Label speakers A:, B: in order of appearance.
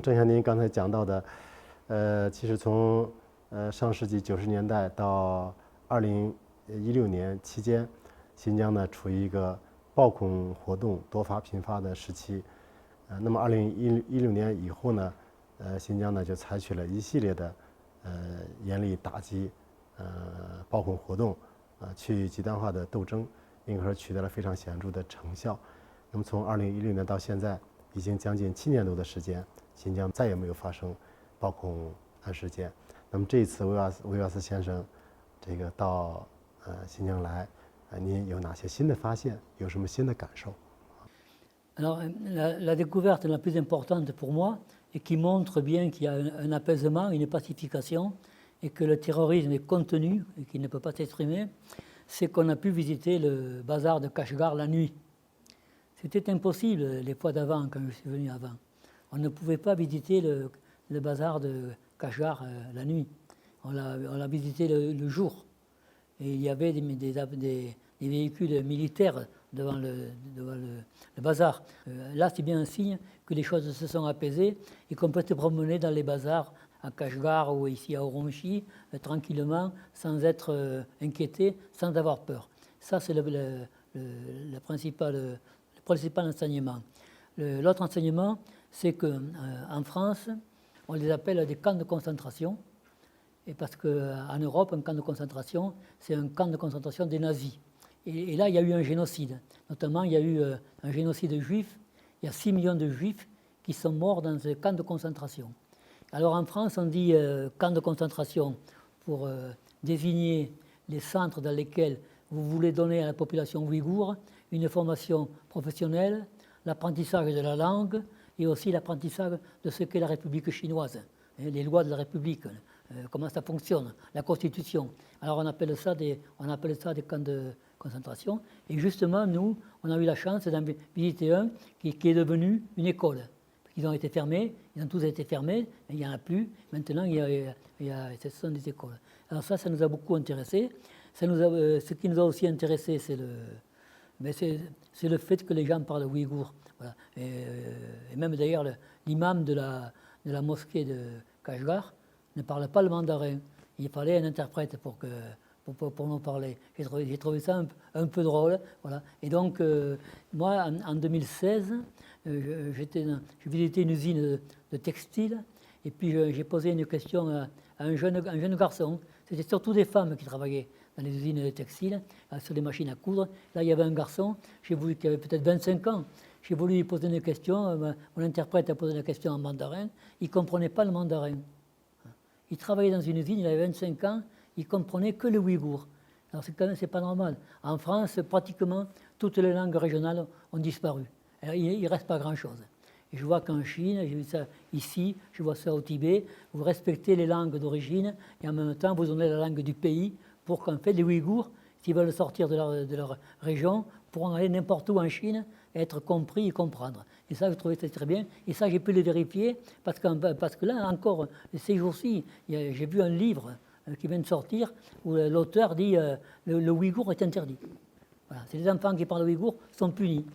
A: 正像您刚才讲到的，其实从上世纪90年代到2016年期间，新疆呢处于一个暴恐活动多发频发的时期。那么2016年以后呢，新疆呢就采取了一系列的严厉打击暴恐活动，去极端化的斗争，应该说取得了非常显著的成效。那么从2016年到现在，已经将近7年多的时间，新疆再也没有发生暴恐事件。那么这一次维瓦斯先生这个到新疆来，您有哪些新的发现？有什么新的感受？
B: Alors, la découverte la plus importante pour moi, et qui montre bien qu'il y a un apaisement, une pacification, et que le terrorisme est contenu et qu'il ne peut pas s'exprimer, c'est qu'on a pu visiter le bazar de Kashgar la nuit. C'était impossible les fois d'avant, quand je suis venu avant. On ne pouvait pas visiter le bazar de Kashgar la nuit. On l'a visité le jour. Et il y avait des véhicules militaires devant le bazar. Là, c'est bien un signe que les choses se sont apaisées et qu'on peut se promener dans les bazars à Kashgar ou ici à Urumqi tranquillement, sans être inquiété, sans avoir peur. Ça, c'est le principal enseignement. L'autre enseignement, c'est qu'en France, on les appelle des camps de concentration. Et parce qu'en Europe, un camp de concentration, c'est un camp de concentration des nazis. Et là, il y a eu un génocide. Notamment, il y a eu un génocide juif. Il y a 6 millions de juifs qui sont morts dans ces camps de concentration. Alors en France, on dit camp de concentration pour désigner les centres dans lesquels vous voulez donner à la population ouïghour une formation professionnelle, l'apprentissage de la langue et aussi l'apprentissage de ce qu'est la République chinoise, les lois de la République, comment ça fonctionne, la Constitution. Alors on appelle ça des camps de concentration. Et justement, nous, on a eu la chance d'en visiter un qui est devenu une école. Ils ont été fermés, ils ont tous été fermés, il n'y en a plus. Maintenant, ce sont des écoles. Alors ça nous a beaucoup intéressés. Ce qui nous a aussi intéressés, c'est le fait que les gens parlent ouïghour. Voilà. Et même d'ailleurs, l'imam de la mosquée de Kashgar ne parle pas le mandarin. Il fallait un interprète pour nous parler. J'ai trouvé ça un peu drôle. Voilà. Et donc, moi, en 2016, j'ai visité une usine de textile et puis j'ai posé une question à un jeune garçon. C'était surtout des femmes qui travaillaient dans les usines de textile, sur les machines à coudre. Là, il y avait un garçon qui avait peut-être 25 ans. J'ai voulu lui poser une question. Mon interprète a posé la question en mandarin. Il ne comprenait pas le mandarin. Il travaillait dans une usine, il avait 25 ans, il ne comprenait que le ouïghour. Alors c'est pas normal. En France, pratiquement toutes les langues régionales ont disparu. Alors, il ne reste pas grand-chose. Et je vois qu'en Chine, j'ai vu ça ici, je vois ça au Tibet, vous respectez les langues d'origine et en même temps vous donnez la langue du pays pour qu'en fait les Ouïghours, s'ils veulent sortir de leur région, pourront aller n'importe où en Chine, être compris et comprendre. Et ça, je trouvais ça très bien. Et ça, j'ai pu le vérifier parce que là, encore, ces jours-ci, j'ai vu un livre qui vient de sortir où l'auteur dit le Ouïghour est interdit. Voilà. C'est les enfants qui parlent ouïghour sont punis.